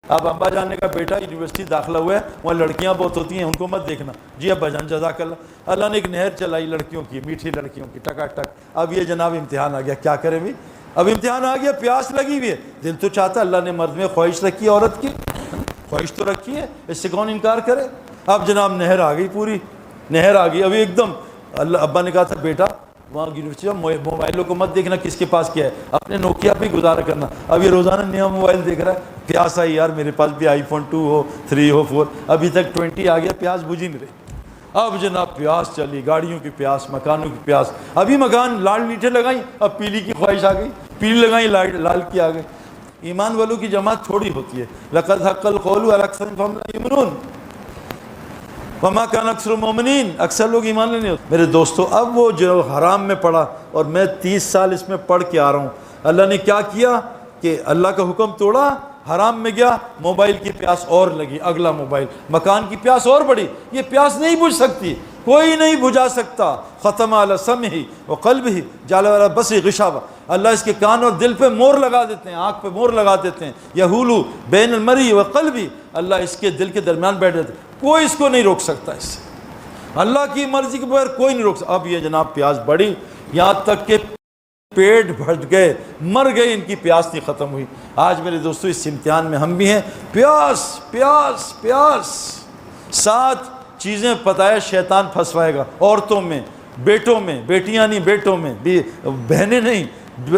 اب ابا جان نے کہا بیٹا یونیورسٹی داخلہ ہوا ہے، وہاں لڑکیاں بہت ہوتی ہیں، ان کو مت دیکھنا۔ جی ابا جان جزاک اللہ۔ اللہ نے ایک نہر چلائی لڑکیوں کی، میٹھی لڑکیوں کی، ٹکا ٹک۔ اب یہ جناب امتحان آ گیا، کیا کرے بھی؟ اب امتحان آ گیا، پیاس لگی ہوئی ہے، دل تو چاہتا اللہ نے مرد میں خواہش رکھی ہے، عورت کی خواہش تو رکھی ہے، اس سے کون انکار کرے؟ اب جناب نہر آ گئی، پوری نہر آ گئی۔ ابھی ایک دم اللہ ابا نے کہا تھا بیٹا وہاں یونیورسٹی میں موبائلوں کو مت دیکھنا، کس کے پاس کیا ہے، اپنے نوکیا پہ گزارا کرنا۔ اب یہ روزانہ نیا موبائل دیکھ رہا ہے، پیاس آئی یار میرے پاس بھی آئی فون 2 ہو 3 ہو 4، ابھی تک 20 آ گیا، پیاس بجھی نہیں رہی۔ اب جناب پیاس چلی، گاڑیوں کی پیاس، مکانوں کی پیاس، ابھی مکان لال نیٹے لگائیں، اب پیلی کی خواہش آ گئی، پیلی لگائیں لال کی آ گئی۔ ایمان والوں کی جماعت تھوڑی ہوتی ہے، لقد حق القول علی اکثرهم فهم لا یؤمنون وما كان اکثر المؤمنین، اکثر لوگ ایمان نہیں ہوتے۔ میرے دوستو اب وہ جو حرام میں پڑا، اور میں 30 سال اس میں پڑھ کے آ رہا ہوں، اللہ نے کیا کیا کہ اللہ کا حکم توڑا، حرام میں گیا، موبائل کی پیاس اور لگی، اگلا موبائل، مکان کی پیاس اور بڑی۔ یہ پیاس نہیں بجھ سکتی، کوئی نہیں بجھا سکتا۔ ختم علی سمعہ وقلبہ جعل علی بصرہ غشاوہ، اللہ اس کے کان اور دل پہ مور لگا دیتے ہیں، آنکھ پہ مور لگا دیتے ہیں۔ یحول بین المرء وقلبہ، اللہ اس کے دل کے درمیان بیٹھ جاتے ہیں، کوئی اس کو نہیں روک سکتا، اس سے اللہ کی مرضی کے بغیر کوئی نہیں روک سکتا۔ اب یہ جناب پیاس بڑی، یہاں تک کہ پیٹ بھر گئے، مر گئے، ان کی پیاس نہیں ختم ہوئی۔ آج میرے دوستو اس امتحان میں ہم بھی ہیں، پیاس پیاس پیاس۔ 7 چیزیں پتہ ہے شیطان پھنسوائے گا، عورتوں میں، بیٹوں میں، بیٹیاں نہیں بیٹوں میں، بہنیں نہیں،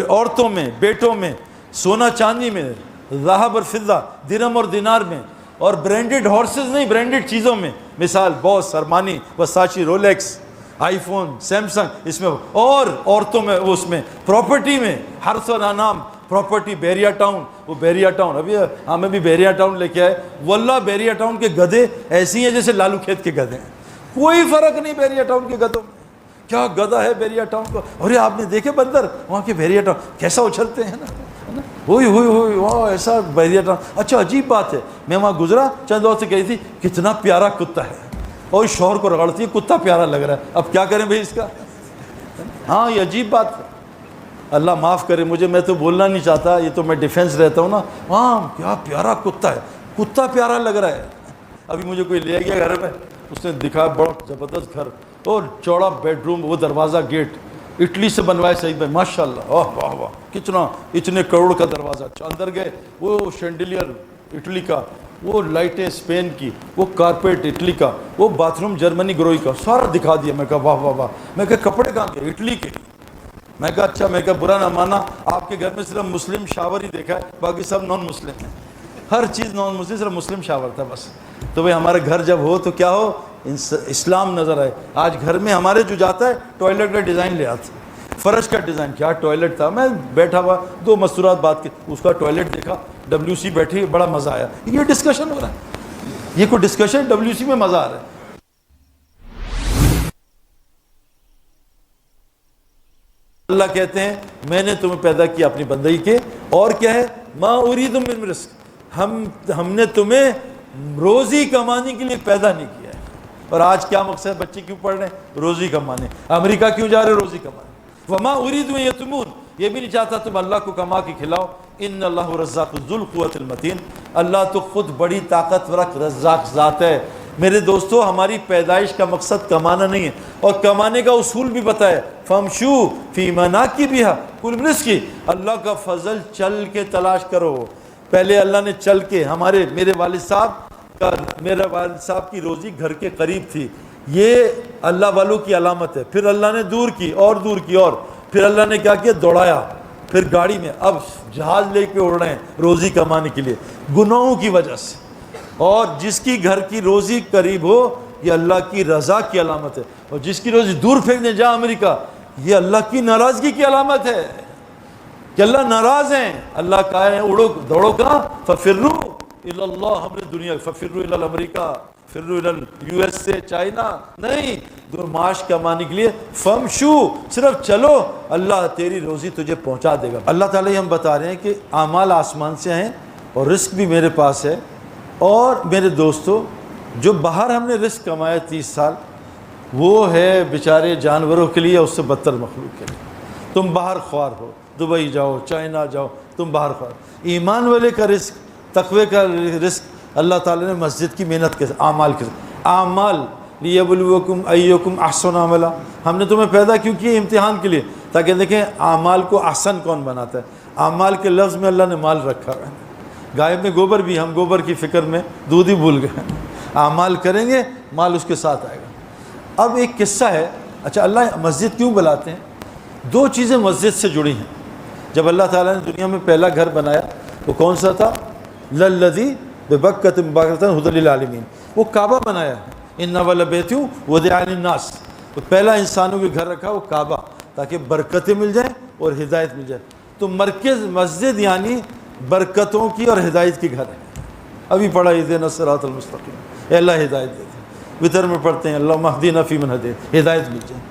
عورتوں میں، بیٹوں میں، سونا چاندی میں، ذہب اور فضہ، درہم اور دینار میں، اور برینڈڈ ہارسز نہیں، برینڈڈ چیزوں میں، مثال بوس، ارمانی، وساچی، رولیکس، آئی فون، سیمسنگ، اس میں، اور عورتوں میں، اس میں پراپرٹی میں، حرث و انعام، پراپرٹی، بیریا ٹاؤن، وہ بیریا ٹاؤن، ابھی ہمیں بھی بیریا ٹاؤن لے کے آئے، واللہ بیریا ٹاؤن کے گدھے ایسی ہیں جیسے لالو کھیت کے گدھے ہیں، کوئی فرق نہیں بیریا ٹاؤن کے گدھوں میں۔ کیا گدھا ہے بیریا ٹاؤن کو، اور یہ آپ نے دیکھے بندر وہاں کے بیریا ٹاؤن کیسا اچھلتے ہیں نا، ہوئی ہوئی ہوئی واہ ایسا بیریا ٹاؤن۔ اچھا عجیب بات ہے، میں وہاں گزرا چند دور سے کہی تھی کتنا پیارا کتا ہے، اور شوہر کو رگڑتی ہے، کتا پیارا لگ رہا ہے، اب کیا کریں بھائی اس کا؟ ہاں یہ عجیب بات ہے، اللہ معاف کرے مجھے، میں تو بولنا نہیں چاہتا، یہ تو میں ڈیفینس رہتا ہوں نا۔ ہاں کیا پیارا کتا ہے، کتا پیارا لگ رہا ہے۔ ابھی مجھے کوئی لے گیا گھر میں، اس نے دکھایا بڑا زبردست گھر، اور چوڑا بیڈ روم، وہ دروازہ گیٹ اٹلی سے بنوائے صحیح بھائی ماشاء اللہ، واہ واہ واہ کتنا، اتنے کروڑ کا دروازہ۔ اندر گئے، وہ شینڈیلیئر اٹلی کا، وہ لائٹیں اسپین کی، وہ کارپیٹ اٹلی کا، وہ باتھ روم جرمنی گروئی کا، سارا دکھا دیا۔ میں کہا واہ واہ واہ، میں کہا کپڑے کہاں کے؟ اٹلی کے۔ میں کہا اچھا، میں کہا برا نہ مانا، آپ کے گھر میں صرف مسلم شاور ہی دیکھا ہے، باقی سب نان مسلم ہیں، ہر چیز نان مسلم، صرف مسلم شاور تھا بس۔ تو بھائی ہمارے گھر جب ہو تو کیا ہو، اسلام نظر آئے۔ آج گھر میں ہمارے جو جاتا ہے ٹوائلٹ کا ڈیزائن لے آتا، فرش کا ڈیزائن، کیا ٹوائلٹ تھا، میں بیٹھا ہوا 2 مستورات بات کی، اس کا ٹوائلٹ دیکھا، WC بیٹھی، بڑا مزہ آیا۔ یہ ڈسکشن ہو رہا ہے، یہ کوئی ڈسکشن، WC میں مزہ آ رہا ہے۔ اللہ کہتے ہیں میں نے تمہیں پیدا کیا اپنی بندگی کے، اور کیا ہے، ما اريد من رزق، ہم نے تمہیں روزی کمانے کے لیے پیدا نہیں کیا ہے۔ اور آج کیا مقصد، بچے کیوں پڑھ رہے ہیں؟ روزی کمانے۔ امریکہ کیوں جا رہے روزی کمانے؟ وما اريد ان يطعمون، یہ بھی نہیں چاہتا تم اللہ کو کما کے کھلاؤ۔ ان اللہ رزاق ذو القوۃ المتین، اللہ تو خود بڑی طاقتور رزاق ذات ہے۔ میرے دوستو ہماری پیدائش کا مقصد کمانا نہیں ہے، اور کمانے کا اصول بھی پتہ ہے، فَامْشُوا فِي مَنَاكِبِهَا كُلُوا مِنْ رِزْقِهِ، اللہ کا فضل چل کے تلاش کرو۔ پہلے اللہ نے چل کے، میرے والد صاحب کی روزی گھر کے قریب تھی، یہ اللہ والوں کی علامت ہے۔ پھر اللہ نے دور کی، اور دور کی، اور پھر اللہ نے کیا کیا، دوڑایا، پھر گاڑی میں، اب جہاز لے کے اڑ رہے ہیں روزی کمانے کے لیے، گناہوں کی وجہ سے۔ اور جس کی گھر کی روزی قریب ہو یہ اللہ کی رضا کی علامت ہے، اور جس کی روزی دور پھینک دیں جا امریکہ، یہ اللہ کی ناراضگی کی علامت ہے کہ اللہ ناراض ہیں۔ اللہ کہا ہے اڑو، دوڑو کہاں، ففروا الی اللہ، ہم نے دنیا، ففروا الی امریکہ، فروا الی USA، چائنا نہیں، معاش کمانے کے لیے فمشو، صرف چلو، اللہ تیری روزی تجھے پہنچا دے گا۔ اللہ تعالیٰ ہم بتا رہے ہیں کہ اعمال آسمان سے ہیں، اور رزق بھی میرے پاس ہے۔ اور میرے دوستو جو باہر ہم نے رزق کمایا 30 سال، وہ ہے بیچارے جانوروں کے لیے، اس سے بدتر مخلوق کے لیے۔ تم باہر خوار ہو، دبئی جاؤ، چائنا جاؤ، تم باہر خوار۔ ایمان والے کا رزق تقوی کا رزق اللہ تعالیٰ نے مسجد کی محنت کے اعمال کے اعمال لیبلوکم ایکم احسن عملا، ہم نے تمہیں پیدا کیوں کیا؟ امتحان کے لیے، تاکہ دیکھیں اعمال کو احسن کون بناتا ہے۔ اعمال کے لفظ میں اللہ نے مال رکھا ہے، گائے میں گوبر بھی، ہم گوبر کی فکر میں دودھ ہی بھول گئے۔ اعمال کریں گے مال اس کے ساتھ آئے گا۔ اب ایک قصہ ہے، اچھا اللہ مسجد کیوں بلاتے ہیں؟ دو چیزیں مسجد سے جڑی ہیں۔ جب اللہ تعالیٰ نے دنیا میں پہلا گھر بنایا وہ کون سا تھا؟ للذی ببکۃ مبارکۃ ھدی للعالمین، وہ کعبہ بنایا ہے، ان اول بیت وضع للناس، تو پہلا انسانوں کے گھر رکھا وہ کعبہ، تاکہ برکتیں مل جائیں اور ہدایت مل جائے۔ تو مرکز مسجد یعنی برکتوں کی اور ہدایت کی گھر ہے۔ ابھی پڑھا اہدنا الصراط المستقیم، اے اللہ ہدایت دے دے، وطر میں پڑھتے ہیں اللہم اہدنا فیمن ہدیت، ہدایت مل جائے۔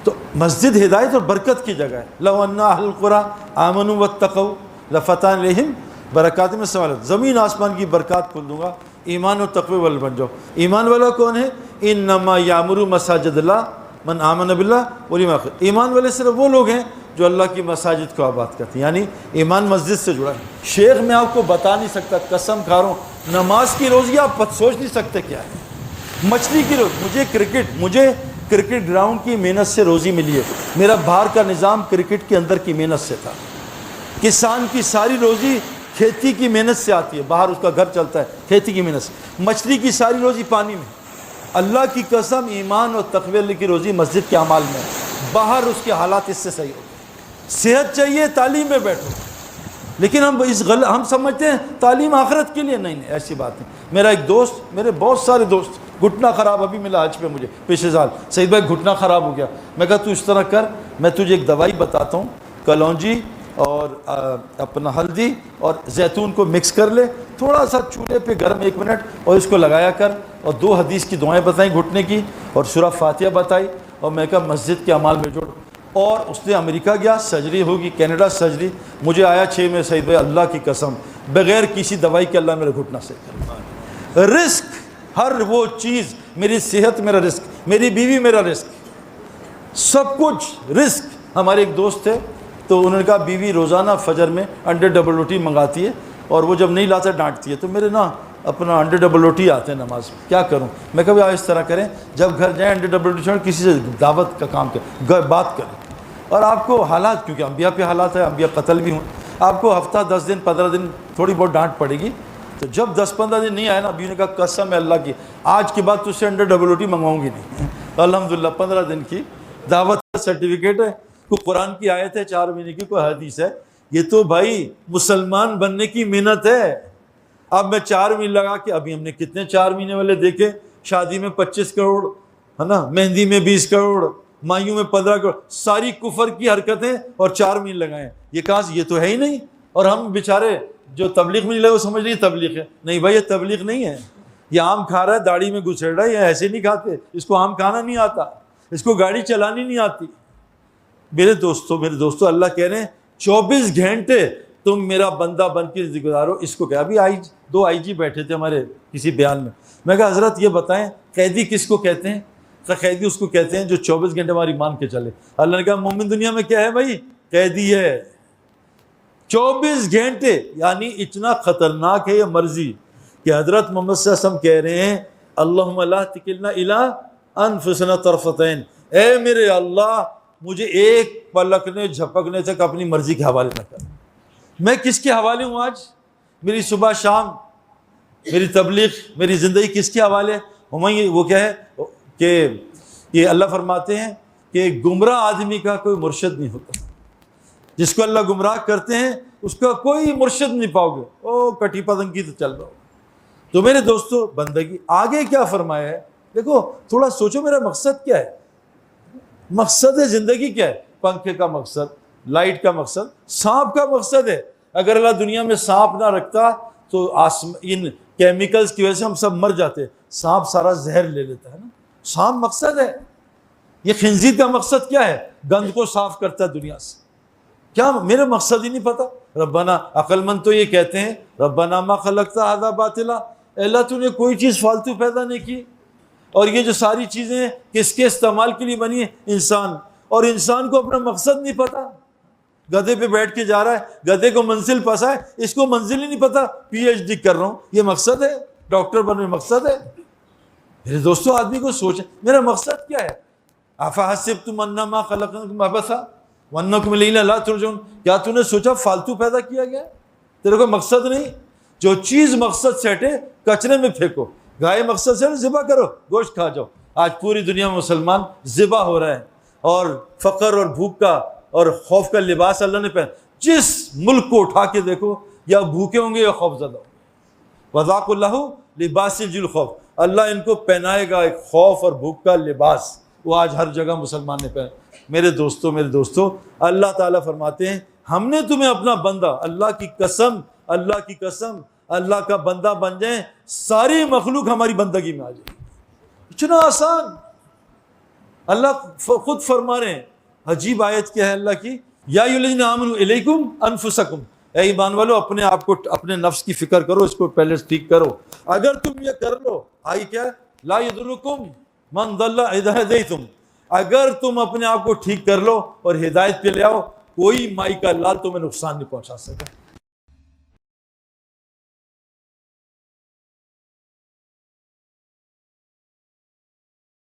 تو مسجد ہدایت اور برکت کی جگہ ہے۔ لو ان اہل القری آمنوا واتقوا لفتحنا علیہم برکات من السماء، زمین آسمان کی برکات کھول دوں گا، ایمان و تقوی والے بن جاؤ۔ ایمان والا کون ہے؟ انما یعمر مساجد اللہ من آمن باللہ والیوم الآخر، ایمان والے صرف وہ لوگ ہیں جو اللہ کی مساجد کو آباد کرتے ہیں، یعنی ایمان مسجد سے جڑا ہے۔ شیخ میں آپ کو بتا نہیں سکتا، قسم کھا رہا ہوں، نماز کی روزی آپ سوچ نہیں سکتے کیا ہے۔ مچھلی کی روزی، مجھے کرکٹ گراؤنڈ کی محنت سے روزی ملی ہے، میرا باہر کا نظام کرکٹ کے اندر کی محنت سے تھا۔ کسان کی ساری روزی کھیتی کی محنت سے آتی ہے، باہر اس کا گھر چلتا ہے کھیتی کی محنت سے۔ مچھلی کی ساری روزی پانی میں، اللہ کی قسم ایمان اور تقوی کی روزی مسجد کے اعمال میں، باہر اس کے حالات اس سے صحیح ہوتے۔ صحت چاہیے تعلیم میں بیٹھو، لیکن ہم سمجھتے ہیں تعلیم آخرت کے لیے، نہیں ایسی بات نہیں۔ میرا ایک دوست، میرے بہت سارے دوست، گھٹنا خراب ابھی ملا حج پہ مجھے پچھلے سال، سعید بھائی گھٹنا خراب ہو گیا، میں کہا تو اس طرح کر، میں تجھے ایک دوائی بتاتا ہوں، کلونجی اور اپنا ہلدی اور زیتون کو مکس کر لے، تھوڑا سا چولہے پہ گرم 1 منٹ، اور اس کو لگایا کر، اور 2 حدیث کی دعائیں بتائیں گھٹنے کی، اور سورہ فاتحہ بتائی، اور میں کہا مسجد کے اعمال میں جوڑ۔ اور اس نے امریکہ گیا، سرجری ہوگی، کینیڈا سرجری، مجھے آیا 6 میں، سعید بھائی اللہ کی قسم بغیر کسی دوائی کے اللہ میرے گھٹنا سے کر۔ رزق، ہر وہ چیز، میری صحت میرا رزق، میری بیوی میرا رزق، سب کچھ رزق۔ ہمارے ایک دوست تھے، تو انہوں نے کہا بیوی روزانہ فجر میں انڈے ڈبل روٹی منگاتی ہے، اور وہ جب نہیں لاتا ڈانٹتی ہے، تو میرے نا اپنا انڈے ڈبل روٹی آتے ہیں نماز میں، کیا کروں؟ میں کہا آپ اس طرح کریں، جب گھر جائیں انڈے ڈبل روٹی چھوڑیں، کسی سے دعوت کا کام کریں، بات کریں، اور آپ کو حالات، کیونکہ انبیاء پہ حالات ہے، انبیاء قتل بھی ہوں، آپ کو ہفتہ 10 دن 15 دن تھوڑی بہت ڈانٹ پڑے گی۔ تو جب 10-15 دن نہیں آئے نا، ابھی نے کہا قسم ہے اللہ کی، آج کے بعد تجھ سے انڈے ڈبل روٹی منگواؤں گی نہیں۔ الحمدللہ 15 دن کی دعوت کا سرٹیفکیٹ ہے، کوئی قرآن کی آیت ہے 4 مہینے کی، کوئی حدیث ہے، یہ تو بھائی مسلمان بننے کی محنت ہے۔ اب میں 4 مہینے لگا کے، ابھی ہم نے کتنے 4 مہینے والے دیکھے، شادی میں 25 کروڑ ہے نا، مہندی میں 20 کروڑ، مایوں میں 15 کروڑ، ساری کفر کی حرکتیں، اور 4 مہینے لگائے، یہ کہاں سے؟ یہ تو ہے ہی نہیں۔ اور ہم بیچارے جو تبلیغ میں نہیں لگے وہ سمجھ رہی تبلیغ ہے، نہیں بھائی یہ تبلیغ نہیں ہے، یہ آم کھا رہا ہے داڑھی میں گھسیڑ رہا ہے، یہ ایسے نہیں کھاتے، اس کو آم کھانا نہیں آتا، اس کو گاڑی چلانی نہیں آتی۔ میرے دوستو اللہ کہہ رہے ہیں 24 گھنٹے تم میرا بندہ بن کے گزارو۔ اس کو کہا، ابھی 2 آئی جی بیٹھے تھے ہمارے کسی بیان میں کہا حضرت یہ بتائیں قیدی کس کو کہتے ہیں؟ کہ قیدی اس کو کہتے ہیں جو 24 گھنٹے ہماری مان کے چلے۔ اللہ نے کہا مومن دنیا میں کیا ہے بھائی؟ قیدی ہے۔ 24 گھنٹے، یعنی اتنا خطرناک ہے یہ مرضی کہ حضرت محمد صلی اللہ علیہ وسلم کہہ رہے ہیں اللہم لا تکلنا الی انفسنا طرفۃ عین، اے میرے اللہ مجھے ایک پلکنے جھپکنے تک اپنی مرضی کے حوالے نہ کر۔ میں کس کے حوالے ہوں آج؟ میری صبح شام، میری تبلیغ، میری زندگی کس کے حوالے؟ وہ کیا ہے کہ یہ اللہ فرماتے ہیں کہ گمراہ آدمی کا کوئی مرشد نہیں ہوتا، جس کو اللہ گمراہ کرتے ہیں اس کا کوئی مرشد نہیں پاؤ گے، او کٹی پتنگ تو چل رہا ہو۔ تو میرے دوستو بندگی آگے کیا فرمایا ہے؟ دیکھو تھوڑا سوچو میرا مقصد کیا ہے، مقصد زندگی کیا ہے؟ پنکھے کا مقصد، لائٹ کا مقصد، سانپ کا مقصد ہے۔ اگر اللہ دنیا میں سانپ نہ رکھتا تو ان کیمیکلز کی وجہ سے ہم سب مر جاتے۔ سانپ سارا زہر لے لیتا ہے نا، سانپ مقصد ہے۔ یہ خنزیر کا مقصد کیا ہے؟ گند کو صاف کرتا ہے دنیا سے۔ کیا میرے مقصد ہی نہیں پتا؟ ربنا، عقل مند تو یہ کہتے ہیں ربنا ما خلقت ھذا باطلا، اللہ تو نے کوئی چیز فالتو پیدا نہیں کی، اور یہ جو ساری چیزیں کس کے استعمال کے لیے بنی ہیں؟ انسان، اور انسان کو اپنا مقصد نہیں پتا۔ گدھے پہ بیٹھ کے جا رہا ہے, گدھے کو منزل پسا ہے, اس کو منزل ہی نہیں پتا, پی ایچ ڈی کر رہا ہوں, یہ مقصد ہے؟ ڈاکٹر بننے مقصد ہے؟ میرے دوستوں, آدمی کو سوچیں میرا مقصد کیا ہے. افحسبتم انما خلقناکم عبثا وانکم الینا لا ترجعون, کیا تو نے سوچا فالتو پیدا کیا گیا, تیرے کو مقصد نہیں. جو چیز مقصد سیٹ ہے کچرے میں پھینکو. گائے مقصد سے ذبح کرو, گوشت کھا جاؤ. آج پوری دنیا میں مسلمان ذبح ہو رہے ہیں, اور فقر اور بھوک کا اور خوف کا لباس اللہ نے پہن. جس ملک کو اٹھا کے دیکھو, یا بھوکے ہوں گے یا خوف زدہ ہوں گے. وذاق اللہ لباس الخوف, اللہ ان کو پہنائے گا ایک خوف اور بھوک کا لباس. وہ آج ہر جگہ مسلمان نے پہنا. میرے دوستوں, اللہ تعالیٰ فرماتے ہیں ہم نے تمہیں اپنا بندہ, اللہ کی قسم اللہ کا بندہ بن جائیں, ساری مخلوق ہماری بندگی میں آ جائے. اتنا آسان. اللہ خود فرما رہے ہیں, عجیب آیت کیا ہے اللہ کی, یا ایھا الذین آمنوا الیکم انفسکم, اے ایمان والو اپنے آپ کو, اپنے نفس کی فکر کرو, اس کو پہلے ٹھیک کرو. اگر تم یہ کر لو, آئی کیا, لا یضرکم من ضل اذا ہدیتم, اگر تم اپنے آپ کو ٹھیک کر لو اور ہدایت پہ لے آؤ, کوئی مائی کا لال تمہیں نقصان نہیں پہنچا سکے.